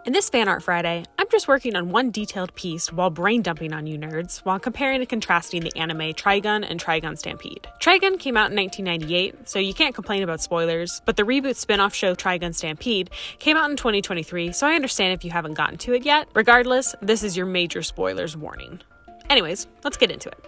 In this Fan Art Friday, I'm just working on one detailed piece while brain dumping on you nerds while comparing and contrasting the anime Trigun and Trigun Stampede. Trigun came out in 1998, so you can't complain about spoilers, but the reboot spin-off show Trigun Stampede came out in 2023, so I understand if you haven't gotten to it yet. Regardless, this is your major spoilers warning. Anyways, let's get into it.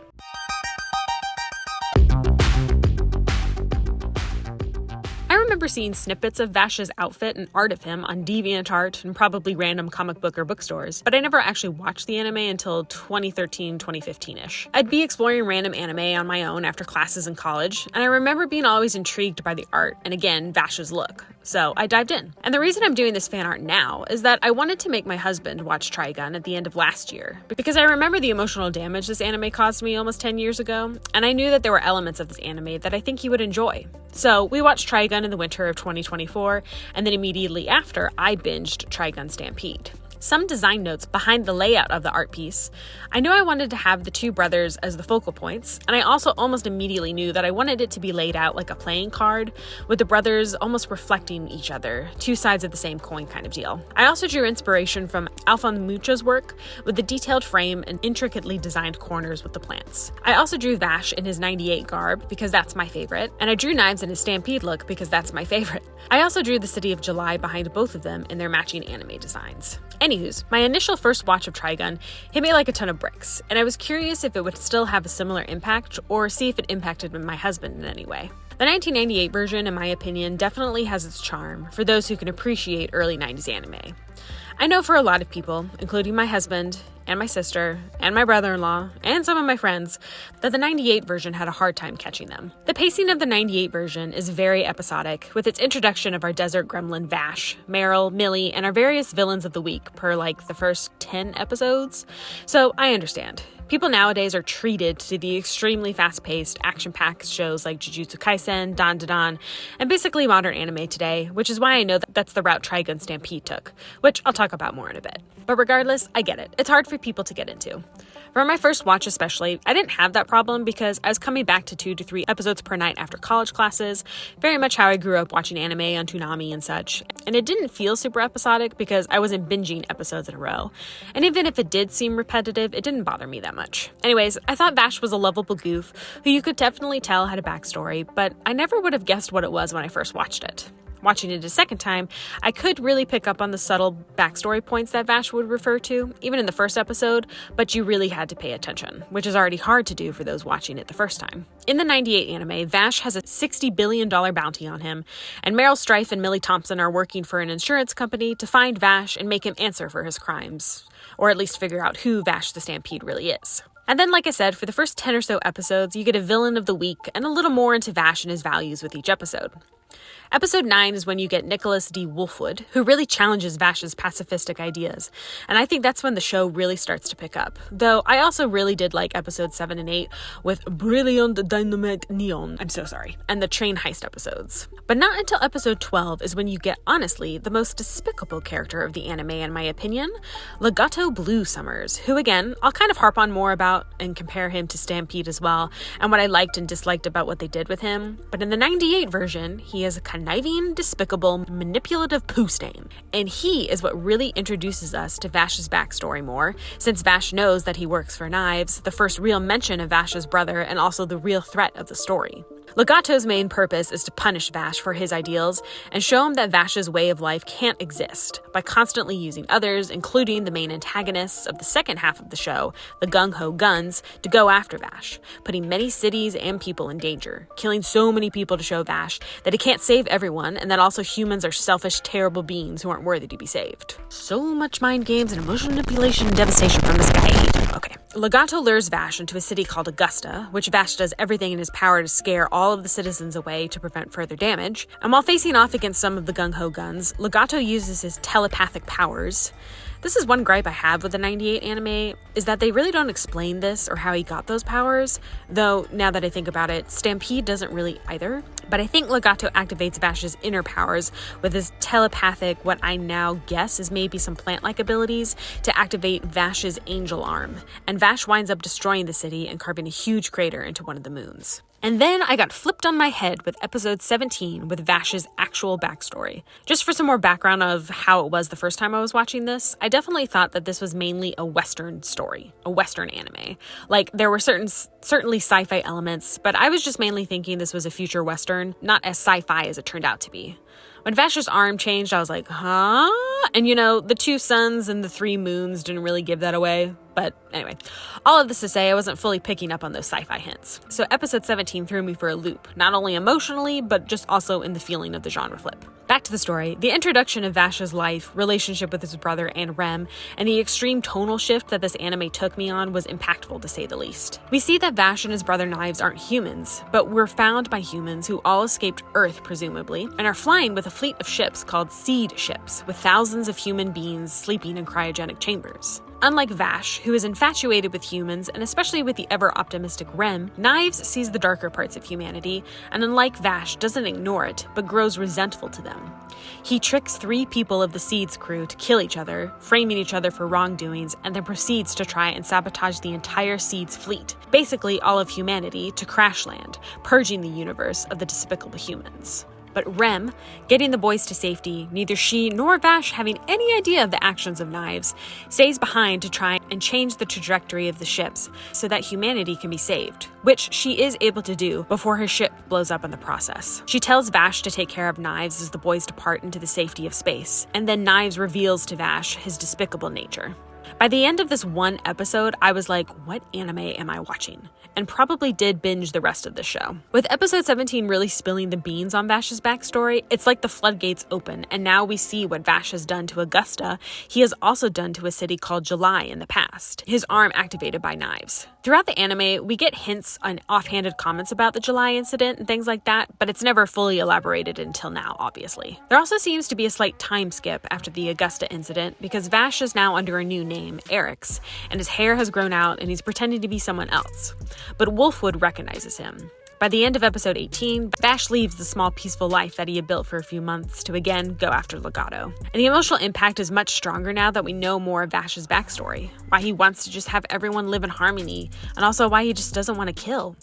I remember seeing snippets of Vash's outfit and art of him on DeviantArt and probably random comic book or bookstores, but I never actually watched the anime until 2013-2015-ish. I'd be exploring random anime on my own after classes in college, and I remember being always intrigued by the art and again, Vash's look. So I dived in. And the reason I'm doing this fan art now is that I wanted to make my husband watch Trigun at the end of last year, because I remember the emotional damage this anime caused me almost 10 years ago, and I knew that there were elements of this anime that I think he would enjoy. So we watched Trigun in the winter of 2024, and then immediately after, I binged Trigun Stampede. Some design notes behind the layout of the art piece. I knew I wanted to have the two brothers as the focal points, and I also almost immediately knew that I wanted it to be laid out like a playing card, with the brothers almost reflecting each other, two sides of the same coin kind of deal. I also drew inspiration from Alfonso Mucho's work, with the detailed frame and intricately designed corners with the plants. I also drew Vash in his 98 garb, because that's my favorite, and I drew Knives in his Stampede look, because that's my favorite. I also drew the City of July behind both of them in their matching anime designs. Anywho's, my initial first watch of Trigun hit me like a ton of bricks, and I was curious if it would still have a similar impact or see if it impacted my husband in any way. The 1998 version, in my opinion, definitely has its charm for those who can appreciate early 90s anime. I know for a lot of people, including my husband and my sister and my brother-in-law and some of my friends, that the 98 version had a hard time catching them. The pacing of the 98 version is very episodic, with its introduction of our desert gremlin Vash, Meryl, Millie, and our various villains of the week per the first 10 episodes. So I understand. People nowadays are treated to the extremely fast-paced, action-packed shows like Jujutsu Kaisen, Dan, and basically modern anime today, which is why I know that that's the route Trigun Stampede took, which I'll talk about more in a bit. But regardless, I get it. It's hard for people to get into. For my first watch especially, I didn't have that problem because I was coming back to 2 to 3 episodes per night after college classes, very much how I grew up watching anime on Toonami and such, and it didn't feel super episodic because I wasn't binging episodes in a row. And even if it did seem repetitive, it didn't bother me that much. Anyways, I thought Vash was a lovable goof who you could definitely tell had a backstory, but I never would have guessed what it was when I first watched it. Watching it a second time, I could really pick up on the subtle backstory points that Vash would refer to, even in the first episode, but you really had to pay attention, which is already hard to do for those watching it the first time. In the 98 anime, Vash has a $60 billion bounty on him, and Meryl Streep and Millie Thompson are working for an insurance company to find Vash and make him answer for his crimes, or at least figure out who Vash the Stampede really is. And then, like I said, for the first 10 or so episodes, you get a villain of the week and a little more into Vash and his values with each episode. Episode 9 is when you get Nicholas D. Wolfwood, who really challenges Vash's pacifistic ideas, and I think that's when the show really starts to pick up. Though I also really did like episodes 7 and 8 with Brilliant Dynamite Neon, and the train heist episodes. But not until episode 12 is when you get, honestly, the most despicable character of the anime in my opinion, Legato Blue Summers, who again, I'll kind of harp on more about and compare him to Stampede as well, and what I liked and disliked about what they did with him. But in the 98 version, he is a conniving, despicable, manipulative poo stain. And he is what really introduces us to Vash's backstory more, since Vash knows that he works for Knives, the first real mention of Vash's brother and also the real threat of the story. Legato's main purpose is to punish Vash for his ideals and show him that Vash's way of life can't exist by constantly using others, including the main antagonists of the second half of the show, the Gung-Ho Guns, to go after Vash, putting many cities and people in danger, killing so many people to show Vash that he can't save everyone and that also humans are selfish, terrible beings who aren't worthy to be saved. So much mind games and emotional manipulation and devastation from this guy. Okay. Legato lures Vash into a city called Augusta, which Vash does everything in his power to scare all of the citizens away to prevent further damage. And while facing off against some of the Gung-Ho Guns, Legato uses his telepathic powers. This is one gripe I have with the 98 anime, is that they really don't explain this or how he got those powers, though now that I think about it, Stampede doesn't really either. But I think Legato activates Vash's inner powers with his telepathic, what I now guess is maybe some plant-like abilities, to activate Vash's angel arm, and Vash winds up destroying the city and carving a huge crater into one of the moons. And then I got flipped on my head with episode 17 with Vash's actual backstory. Just for some more background of how it was the first time I was watching this, I definitely thought that this was mainly a Western story, a Western anime. Like, there were certainly sci-fi elements, but I was just mainly thinking this was a future Western, not as sci-fi as it turned out to be. When Vash's arm changed, I was like, huh? And the 2 suns and the 3 moons didn't really give that away. But anyway, all of this to say I wasn't fully picking up on those sci-fi hints. So episode 17 threw me for a loop, not only emotionally, but just also in the feeling of the genre flip. Back to the story, the introduction of Vash's life, relationship with his brother and Rem, and the extreme tonal shift that this anime took me on was impactful to say the least. We see that Vash and his brother Knives aren't humans, but were found by humans who all escaped Earth, presumably, and are flying with a fleet of ships called seed ships, with thousands of human beings sleeping in cryogenic chambers. Unlike Vash, who is infatuated with humans, and especially with the ever-optimistic Rem, Knives sees the darker parts of humanity, and unlike Vash, doesn't ignore it, but grows resentful to them. He tricks 3 people of the Seeds crew to kill each other, framing each other for wrongdoings, and then proceeds to try and sabotage the entire Seeds fleet, basically all of humanity, to crash land, purging the universe of the despicable humans. But Rem, getting the boys to safety, neither she nor Vash having any idea of the actions of Knives, stays behind to try and change the trajectory of the ships so that humanity can be saved, which she is able to do before her ship blows up in the process. She tells Vash to take care of Knives as the boys depart into the safety of space, and then Knives reveals to Vash his despicable nature. By the end of this one episode, I was like, what anime am I watching? And probably did binge the rest of the show. With episode 17 really spilling the beans on Vash's backstory, it's like the floodgates open, and now we see what Vash has done to Augusta, he has also done to a city called July in the past, his arm activated by Knives. Throughout the anime, we get hints and offhanded comments about the July incident and things like that, but it's never fully elaborated until now, obviously. There also seems to be a slight time skip after the Augusta incident, because Vash is now under a new name, Eric's, and his hair has grown out and he's pretending to be someone else. But Wolfwood recognizes him. By the end of episode 18, Vash leaves the small peaceful life that he had built for a few months to again go after Legato. And the emotional impact is much stronger now that we know more of Vash's backstory, why he wants to just have everyone live in harmony, and also why he just doesn't want to kill.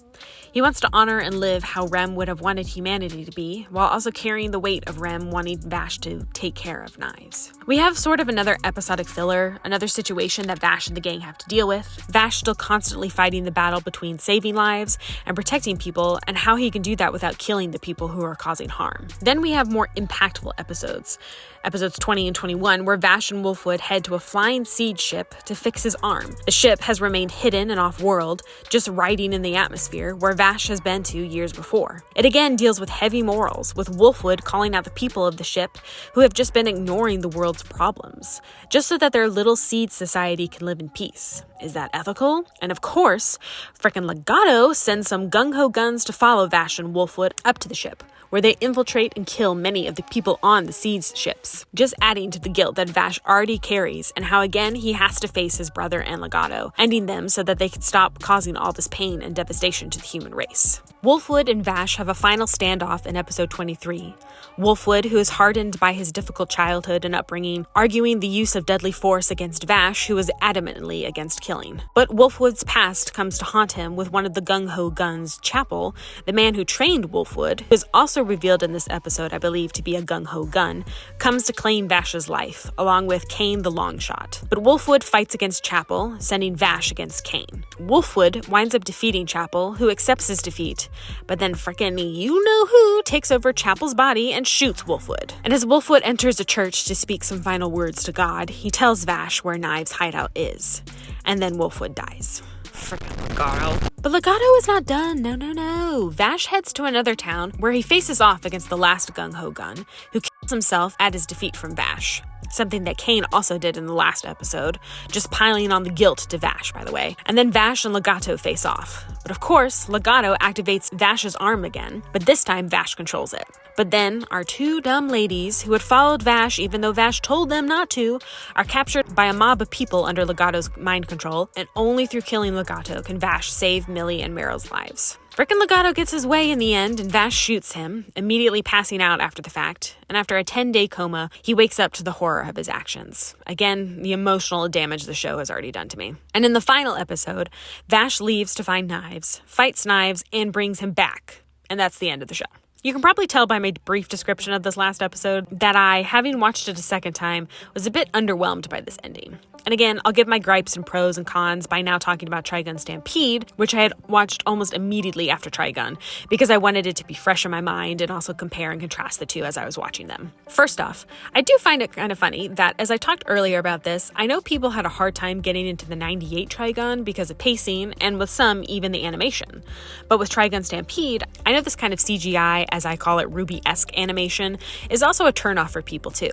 He wants to honor and live how Rem would have wanted humanity to be, while also carrying the weight of Rem wanting Vash to take care of Knives. We have sort of another episodic filler, another situation that Vash and the gang have to deal with. Vash still constantly fighting the battle between saving lives and protecting people, and how he can do that without killing the people who are causing harm. Then we have more impactful episodes 20 and 21, where Vash and Wolfwood head to a flying seed ship to fix his arm. The ship has remained hidden and off-world, just riding in the atmosphere, where Vash has been to years before. It again deals with heavy morals, with Wolfwood calling out the people of the ship who have just been ignoring the world's problems, just so that their little seed society can live in peace. Is that ethical? And of course, frickin' Legato sends some gung-ho guns to follow Vash and Wolfwood up to the ship, where they infiltrate and kill many of the people on the Seeds ships, just adding to the guilt that Vash already carries, and how again he has to face his brother and Legato, ending them so that they can stop causing all this pain and devastation to the human race. Wolfwood and Vash have a final standoff in episode 23. Wolfwood, who is hardened by his difficult childhood and upbringing, arguing the use of deadly force against Vash, who is adamantly against killing. But Wolfwood's past comes to haunt him with one of the gung-ho guns, Chapel, the man who trained Wolfwood, who is also revealed in this episode, I believe, to be a gung-ho gun, comes to claim Vash's life, along with Kane the Longshot. But Wolfwood fights against Chapel, sending Vash against Kane. Wolfwood winds up defeating Chapel, who accepts his defeat, but then frickin' you-know-who takes over Chapel's body and shoots Wolfwood. And as Wolfwood enters a church to speak some final words to God, he tells Vash where Knives' hideout is. And then Wolfwood dies. Frickin' Legato. But Legato is not done, no. Vash heads to another town where he faces off against the last gung-ho gun, who kills himself at his defeat from Vash. Something that Kane also did in the last episode, just piling on the guilt to Vash, by the way. And then Vash and Legato face off. But of course, Legato activates Vash's arm again, but this time Vash controls it. But then, our 2 dumb ladies, who had followed Vash even though Vash told them not to, are captured by a mob of people under Legato's mind control, and only through killing Legato can Vash save Millie and Meryl's lives. Frickin' Legato gets his way in the end, and Vash shoots him, immediately passing out after the fact, and after a 10-day coma, he wakes up to the horror of his actions. Again, the emotional damage the show has already done to me. And in the final episode, Vash leaves to find Knives, fights Knives, and brings him back. And that's the end of the show. You can probably tell by my brief description of this last episode that I, having watched it a second time, was a bit underwhelmed by this ending. And again, I'll give my gripes and pros and cons by now talking about Trigun Stampede, which I had watched almost immediately after Trigun, because I wanted it to be fresh in my mind and also compare and contrast the two as I was watching them. First off, I do find it kind of funny that, as I talked earlier about this, I know people had a hard time getting into the 98 Trigun because of pacing, and with some, even the animation. But with Trigun Stampede, I know this kind of CGI, as I call it Ruby-esque animation, is also a turnoff for people too.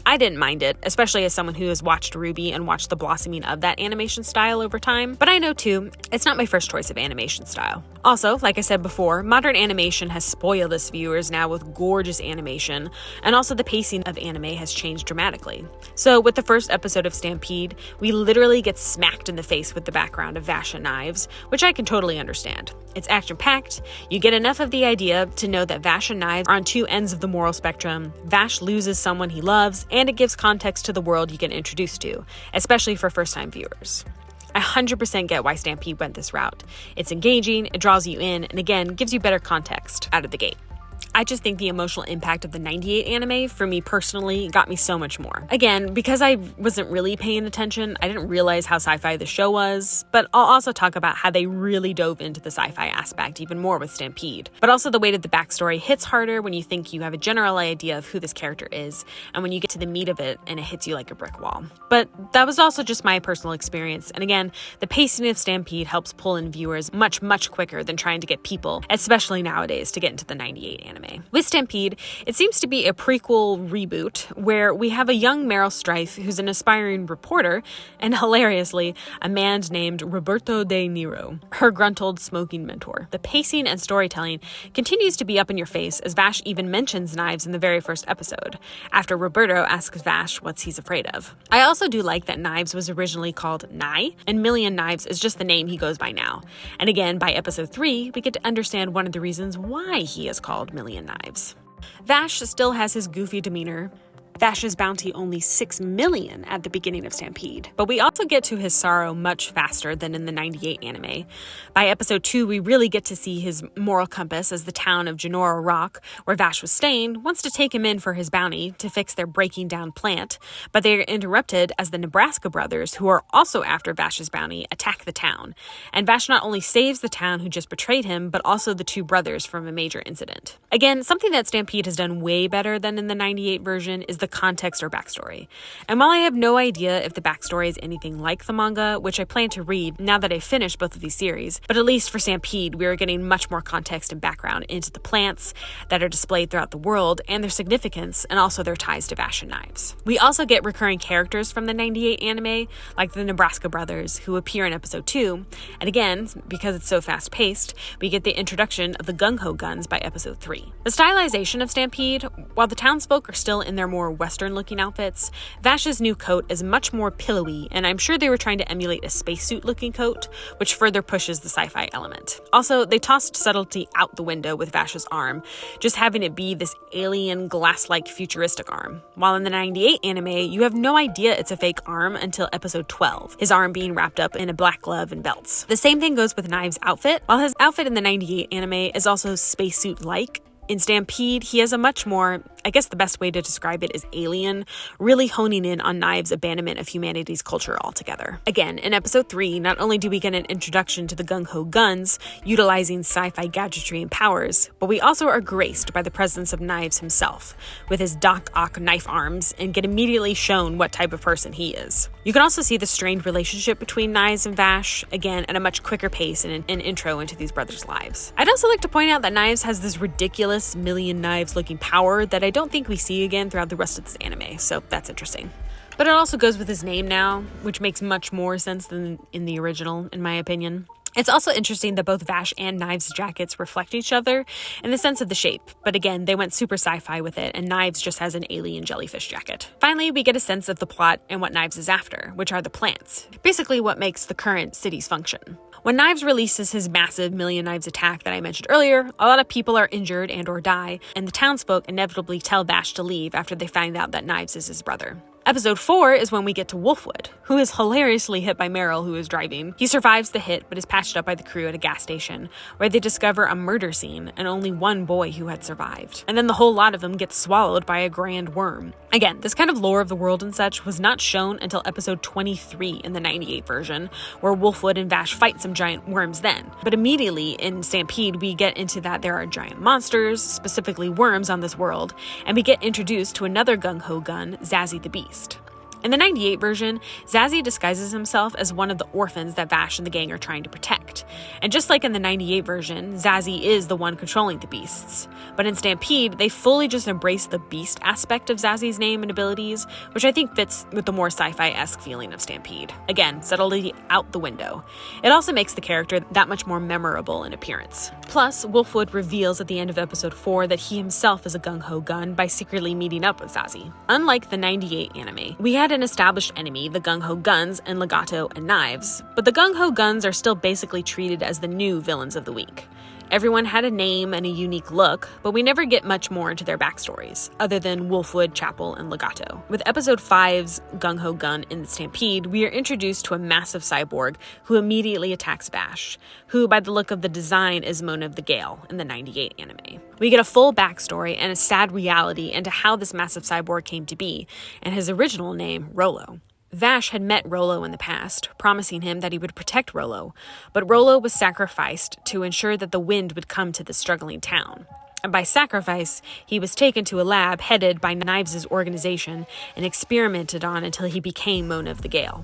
I didn't mind it, especially as someone who has watched Ruby and watched the blossoming of that animation style over time, but I know too, it's not my first choice of animation style. Also, like I said before, modern animation has spoiled us viewers now with gorgeous animation, and also the pacing of anime has changed dramatically. So with the first episode of Stampede, we literally get smacked in the face with the background of Vash and Knives, which I can totally understand. It's action-packed, you get enough of the idea to know that Vash and Knives are on two ends of the moral spectrum, Vash loses someone he loves, and it gives context to the world you get introduced to, especially for first-time viewers. I 100% get why Stampede went this route. It's engaging, it draws you in, and again, gives you better context out of the gate. I just think the emotional impact of the 98 anime, for me personally, got me so much more. Again, because I wasn't really paying attention, I didn't realize how sci-fi the show was, but I'll also talk about how they really dove into the sci-fi aspect even more with Stampede. But also the weight of the backstory hits harder when you think you have a general idea of who this character is, and when you get to the meat of it and it hits you like a brick wall. But that was also just my personal experience, and again, the pacing of Stampede helps pull in viewers much, much quicker than trying to get people, especially nowadays, to get into the 98 anime. With Stampede, it seems to be a prequel reboot where we have a young Meryl Streep who's an aspiring reporter and, hilariously, a man named Roberto De Niro, her gruntled smoking mentor. The pacing and storytelling continues to be up in your face as Vash even mentions Knives in the very first episode, after Roberto asks Vash what he's afraid of. I also do like that Knives was originally called Nye, and Million Knives is just the name he goes by now. And again, by episode 3, we get to understand one of the reasons why he is called Million Knives. Vash still has his goofy demeanor. Vash's bounty only 6 million at the beginning of Stampede, but we also get to his sorrow much faster than in the 98 anime. By episode 2, we really get to see his moral compass as the town of Genora Rock, where Vash was staying, wants to take him in for his bounty to fix their breaking down plant, but they are interrupted as the Nebraska brothers, who are also after Vash's bounty, attack the town. And Vash not only saves the town who just betrayed him, but also the two brothers from a major incident. Again, something that Stampede has done way better than in the 98 version is the context or backstory. And while I have no idea if the backstory is anything like the manga, which I plan to read now that I've finished both of these series, but at least for Stampede, we are getting much more context and background into the plants that are displayed throughout the world and their significance, and also their ties to Vash and Knives. We also get recurring characters from the 98 anime, like the Nebraska brothers, who appear in episode 2, and again, because it's so fast-paced, we get the introduction of the gung-ho guns by episode 3. The stylization of Stampede, while the townsfolk are still in their more Western-looking outfits, Vash's new coat is much more pillowy, and I'm sure they were trying to emulate a spacesuit-looking coat, which further pushes the sci-fi element. Also, they tossed subtlety out the window with Vash's arm, just having it be this alien, glass-like futuristic arm. While in the 98 anime, you have no idea it's a fake arm until episode 12, his arm being wrapped up in a black glove and belts. The same thing goes with Knives' outfit. While his outfit in the 98 anime is also spacesuit-like, in Stampede, he has a much more, I guess the best way to describe it is alien, really honing in on Knives' abandonment of humanity's culture altogether. Again, in episode 3, not only do we get an introduction to the gung-ho guns, utilizing sci-fi gadgetry and powers, but we also are graced by the presence of Knives himself, with his Doc Ock knife arms, and get immediately shown what type of person he is. You can also see the strained relationship between Knives and Vash, again, at a much quicker pace in an intro into these brothers' lives. I'd also like to point out that Knives has this ridiculous Million Knives looking power that I don't think we see again throughout the rest of this anime, so that's interesting. But it also goes with his name now, which makes much more sense than in the original, in my opinion. It's also interesting that both Vash and Knives' jackets reflect each other in the sense of the shape, but again, they went super sci-fi with it, and Knives just has an alien jellyfish jacket. Finally, we get a sense of the plot and what Knives is after, which are the plants, basically what makes the current cities function. When Knives releases his massive Million Knives attack that I mentioned earlier, a lot of people are injured and or die, and the townsfolk inevitably tell Vash to leave after they find out that Knives is his brother. Episode 4 is when we get to Wolfwood, who is hilariously hit by Meryl, who is driving. He survives the hit, but is patched up by the crew at a gas station, where they discover a murder scene and only one boy who had survived. And then the whole lot of them get swallowed by a grand worm. Again, this kind of lore of the world and such was not shown until episode 23 in the 98 version, where Wolfwood and Vash fight some giant worms then. But immediately in Stampede, we get into that there are giant monsters, specifically worms on this world, and we get introduced to another gung-ho gun, Zazzy the Beast. In the 98 version, Zazzy disguises himself as one of the orphans that Vash and the gang are trying to protect. And just like in the 98 version, Zazzy is the one controlling the beasts. But in Stampede, they fully just embrace the beast aspect of Zazzy's name and abilities, which I think fits with the more sci-fi-esque feeling of Stampede. Again, subtlety out the window. It also makes the character that much more memorable in appearance. Plus, Wolfwood reveals at the end of episode 4 that he himself is a gung-ho gun by secretly meeting up with Zazzy. Unlike the 98 anime, we had an established enemy, the gung-ho guns, and Legato and Knives, but the gung-ho guns are still basically treated as the new villains of the week. Everyone had a name and a unique look, but we never get much more into their backstories, other than Wolfwood, Chapel, and Legato. With episode 5's gung-ho gun in the Stampede, we are introduced to a massive cyborg who immediately attacks Vash, who by the look of the design is Mona of the Gale in the 98 anime. We get a full backstory and a sad reality into how this massive cyborg came to be, and his original name, Rollo. Vash had met Rollo in the past, promising him that he would protect Rollo, but Rollo was sacrificed to ensure that the wind would come to the struggling town. And by sacrifice, he was taken to a lab headed by Knives' organization and experimented on until he became Mona of the Gale.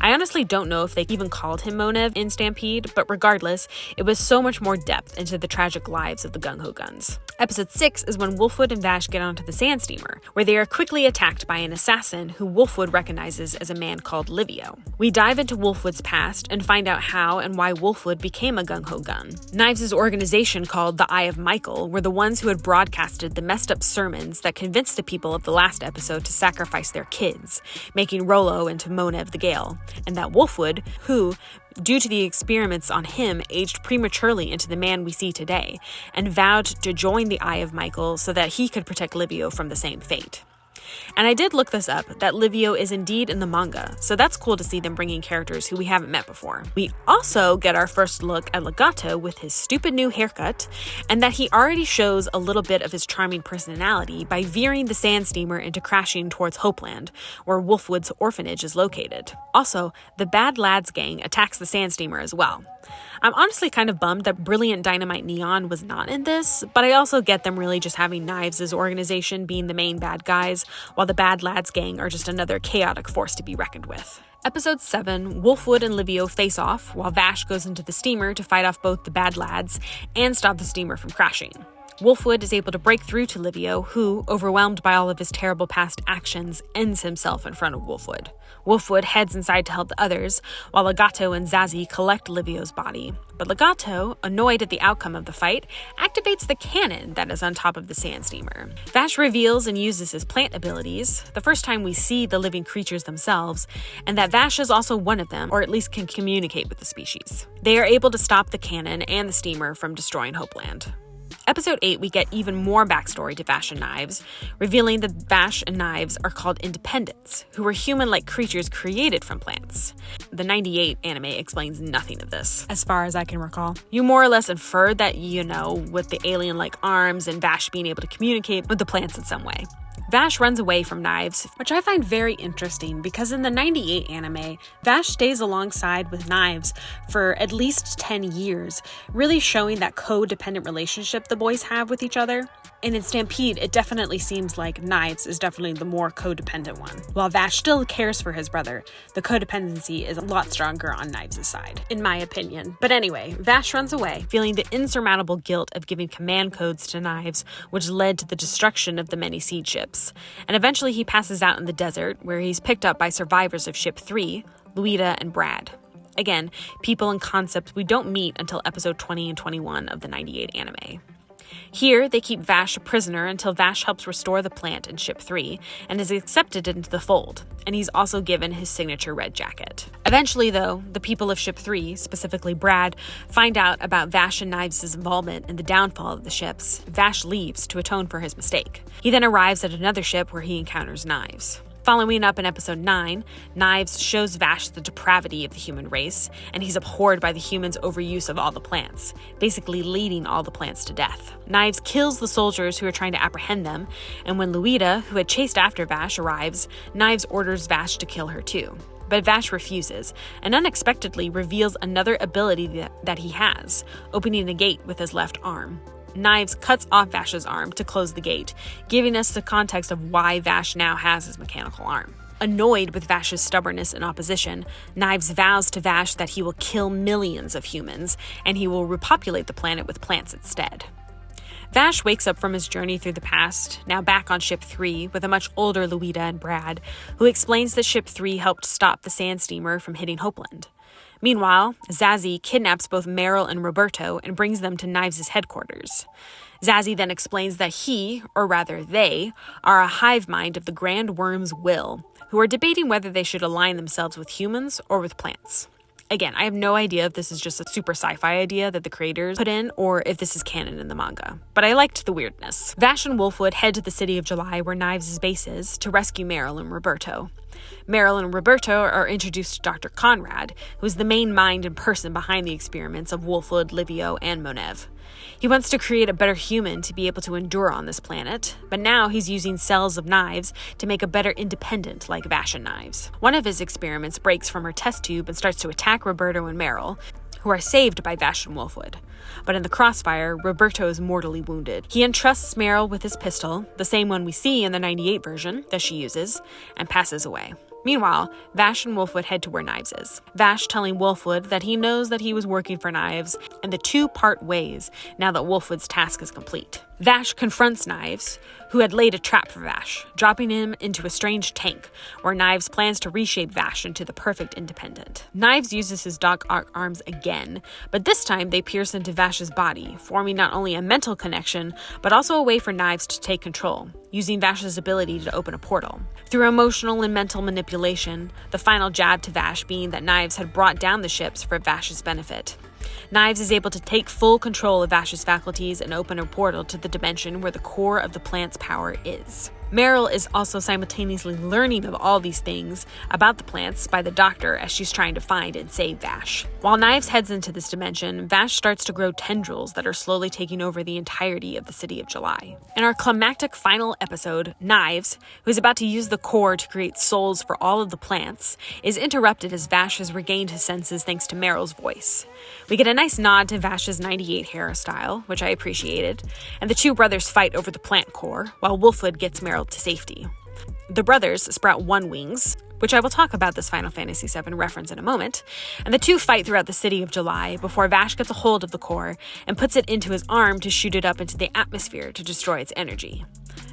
I honestly don't know if they even called him Mona in Stampede, but regardless, it was so much more depth into the tragic lives of the gung-ho guns. Episode 6 is when Wolfwood and Vash get onto the sand steamer, where they are quickly attacked by an assassin who Wolfwood recognizes as a man called Livio. We dive into Wolfwood's past and find out how and why Wolfwood became a gung-ho gun. Knives' organization called the Eye of Michael were the ones who had broadcasted the messed up sermons that convinced the people of the last episode to sacrifice their kids, making Rollo into Mona of the Gale. And that Wolfwood, who, due to the experiments on him, aged prematurely into the man we see today, and vowed to join the Eye of Michael so that he could protect Livio from the same fate. And I did look this up, that Livio is indeed in the manga, so that's cool to see them bringing characters who we haven't met before. We also get our first look at Legato with his stupid new haircut, and that he already shows a little bit of his charming personality by veering the sand steamer into crashing towards Hopeland, where Wolfwood's orphanage is located. Also, the Bad Lads gang attacks the sand steamer as well. I'm honestly kind of bummed that Brilliant Dynamite Neon was not in this, but I also get them really just having Knives' organization being the main bad guys, while the Bad Lads gang are just another chaotic force to be reckoned with. Episode 7, Wolfwood and Livio face off, while Vash goes into the steamer to fight off both the Bad Lads and stop the steamer from crashing. Wolfwood is able to break through to Livio, who, overwhelmed by all of his terrible past actions, ends himself in front of Wolfwood. Wolfwood heads inside to help the others, while Legato and Zazzy collect Livio's body. But Legato, annoyed at the outcome of the fight, activates the cannon that is on top of the sand steamer. Vash reveals and uses his plant abilities, the first time we see the living creatures themselves, and that Vash is also one of them, or at least can communicate with the species. They are able to stop the cannon and the steamer from destroying Hopeland. Episode 8, we get even more backstory to Vash and Knives, revealing that Vash and Knives are called Independents, who were human-like creatures created from plants. The 98 anime explains nothing of this, as far as I can recall. You more or less inferred that, with the alien-like arms and Vash being able to communicate with the plants in some way. Vash runs away from Knives, which I find very interesting because in the 98 anime, Vash stays alongside with Knives for at least 10 years, really showing that codependent relationship the boys have with each other. And in Stampede, it definitely seems like Knives is definitely the more codependent one. While Vash still cares for his brother, the codependency is a lot stronger on Knives' side, in my opinion. But anyway, Vash runs away, feeling the insurmountable guilt of giving command codes to Knives, which led to the destruction of the many seed ships. And eventually he passes out in the desert, where he's picked up by survivors of Ship 3, Luida and Brad. Again, people and concepts we don't meet until episode 20 and 21 of the 98 anime. Here, they keep Vash a prisoner until Vash helps restore the plant in Ship 3 and is accepted into the fold, and he's also given his signature red jacket. Eventually, though, the people of Ship 3, specifically Brad, find out about Vash and Knives' involvement in the downfall of the ships. Vash leaves to atone for his mistake. He then arrives at another ship where he encounters Knives. Following up in episode 9, Knives shows Vash the depravity of the human race, and he's abhorred by the humans' overuse of all the plants, basically leading all the plants to death. Knives kills the soldiers who are trying to apprehend them, and when Luida, who had chased after Vash, arrives, Knives orders Vash to kill her too. But Vash refuses, and unexpectedly reveals another ability that he has, opening a gate with his left arm. Knives cuts off Vash's arm to close the gate, giving us the context of why Vash now has his mechanical arm. Annoyed with Vash's stubbornness and opposition, Knives vows to Vash that he will kill millions of humans, and he will repopulate the planet with plants instead. Vash wakes up from his journey through the past, now back on Ship 3 with a much older Luida and Brad, who explains that Ship 3 helped stop the sand steamer from hitting Hopeland. Meanwhile, Zazie kidnaps both Meryl and Roberto and brings them to Knives' headquarters. Zazie then explains that he, or rather they, are a hive mind of the Grand Worm's will, who are debating whether they should align themselves with humans or with plants. Again, I have no idea if this is just a super sci-fi idea that the creators put in, or if this is canon in the manga. But I liked the weirdness. Vash and Wolfwood head to the City of July, where Knives' base is, to rescue Meryl and Roberto. Meryl and Roberto are introduced to Dr. Conrad, who is the main mind and person behind the experiments of Wolfwood, Livio, and Monev. He wants to create a better human to be able to endure on this planet, but now he's using cells of Knives to make a better independent like Vash and Knives. One of his experiments breaks from her test tube and starts to attack Roberto and Meryl, who are saved by Vash and Wolfwood. But in the crossfire, Roberto is mortally wounded. He entrusts Meryl with his pistol, the same one we see in the 98 version that she uses, and passes away. Meanwhile, Vash and Wolfwood head to where Knives is. Vash telling Wolfwood that he knows that he was working for Knives, and the two part ways now that Wolfwood's task is complete. Vash confronts Knives, who had laid a trap for Vash, dropping him into a strange tank, where Knives plans to reshape Vash into the perfect independent. Knives uses his dog arms again, but this time they pierce into Vash's body, forming not only a mental connection, but also a way for Knives to take control, using Vash's ability to open a portal. Through emotional and mental manipulation, the final jab to Vash being that Knives had brought down the ships for Vash's benefit. Knives is able to take full control of Vash's faculties and open a portal to the dimension where the core of the plant's power is. Meryl is also simultaneously learning of all these things about the plants by the doctor as she's trying to find and save Vash. While Knives heads into this dimension, Vash starts to grow tendrils that are slowly taking over the entirety of the City of July. In our climactic final episode, Knives, who is about to use the core to create souls for all of the plants, is interrupted as Vash has regained his senses thanks to Meryl's voice. We get a nice nod to Vash's 98 hairstyle, which I appreciated, and the two brothers fight over the plant core, while Wolfwood gets Meryl to safety. The brothers sprout one wings, which I will talk about this Final Fantasy VII reference in a moment, and the two fight throughout the City of July before Vash gets a hold of the core and puts it into his arm to shoot it up into the atmosphere to destroy its energy.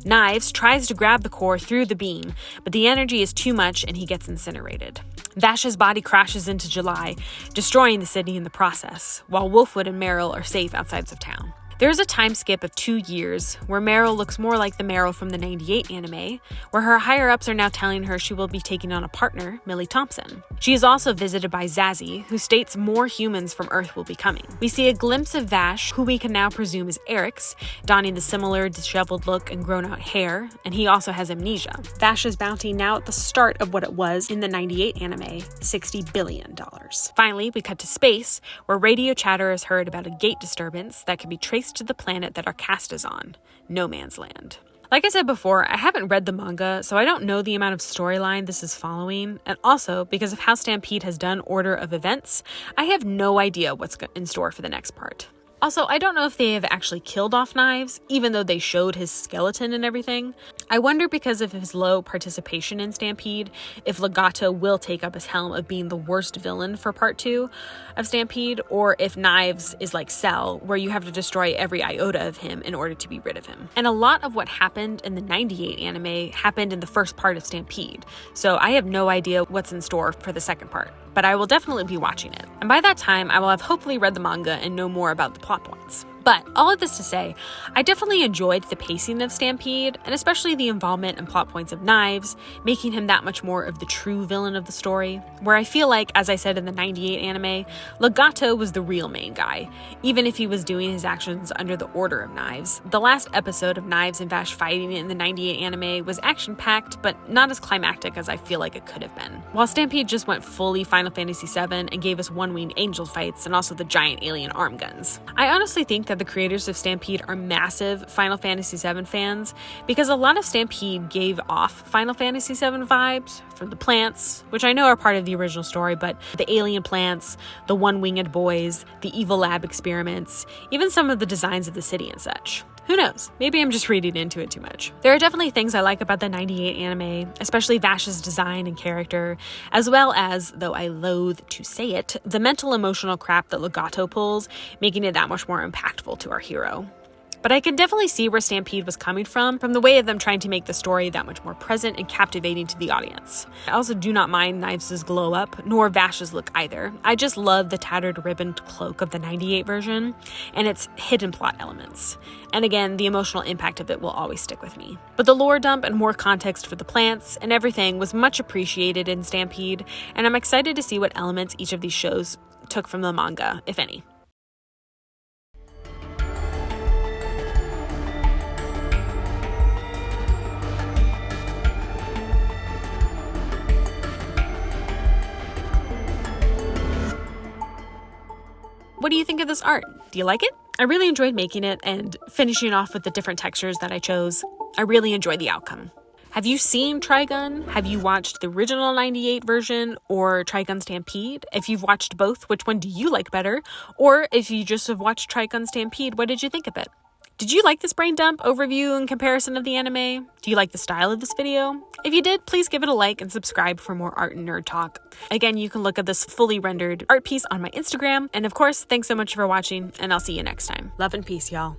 Knives tries to grab the core through the beam, but the energy is too much and he gets incinerated. Vash's body crashes into July, destroying the city in the process, while Wolfwood and Meryl are safe outside of town. There is a time skip of 2 years where Meryl looks more like the Meryl from the 98 anime, where her higher-ups are now telling her she will be taking on a partner, Millie Thompson. She is also visited by Zazie, who states more humans from Earth will be coming. We see a glimpse of Vash, who we can now presume is Eric's, donning the similar disheveled look and grown-out hair, and he also has amnesia. Vash's bounty now at the start of what it was in the 98 anime, $60 billion. Finally, we cut to space, where radio chatter is heard about a gate disturbance that can be traced to the planet that our cast is on, No Man's Land. Like I said before, I haven't read the manga, so I don't know the amount of storyline this is following, and also, because of how Stampede has done order of events, I have no idea what's in store for the next part. Also, I don't know if they have actually killed off Knives, even though they showed his skeleton and everything. I wonder, because of his low participation in Stampede, if Legato will take up his helm of being the worst villain for part 2 of Stampede, or if Knives is like Cell, where you have to destroy every iota of him in order to be rid of him. And a lot of what happened in the 98 anime happened in the first part of Stampede, so I have no idea what's in store for the second part. but I will definitely be watching it. And by that time, I will have hopefully read the manga and know more about the plot points. But all of this to say, I definitely enjoyed the pacing of Stampede, and especially the involvement and plot points of Knives, making him that much more of the true villain of the story, where I feel like, as I said in the 98 anime, Legato was the real main guy, even if he was doing his actions under the order of Knives. The last episode of Knives and Vash fighting in the 98 anime was action-packed, but not as climactic as I feel like it could have been. While Stampede just went fully Final Fantasy VII and gave us one-winged angel fights and also the giant alien arm guns. I honestly think that the creators of Stampede are massive Final Fantasy VII fans, because a lot of Stampede gave off Final Fantasy VII vibes from the plants, which I know are part of the original story, but the alien plants, the one-winged boys, the evil lab experiments, even some of the designs of the city and such. Who knows? Maybe I'm just reading into it too much. There are definitely things I like about the 98 anime, especially Vash's design and character, as well as, though I loathe to say it, the mental emotional crap that Legato pulls, making it that much more impactful to our hero. But I can definitely see where Stampede was coming from the way of them trying to make the story that much more present and captivating to the audience. I also do not mind Knives' glow up, nor Vash's look either. I just love the tattered ribboned cloak of the 98 version, and its hidden plot elements. And again, the emotional impact of it will always stick with me. But the lore dump and more context for the plants and everything was much appreciated in Stampede, and I'm excited to see what elements each of these shows took from the manga, if any. What do you think of this art? Do you like it? I really enjoyed making it and finishing off with the different textures that I chose. I really enjoyed the outcome. Have you seen Trigun? Have you watched the original 98 version or Trigun Stampede? If you've watched both, which one do you like better? Or if you just have watched Trigun Stampede, what did you think of it? Did you like this brain dump overview and comparison of the anime? Do you like the style of this video? If you did, please give it a like and subscribe for more art and nerd talk. Again, you can look at this fully rendered art piece on my Instagram. And of course, thanks so much for watching, and I'll see you next time. Love and peace, y'all.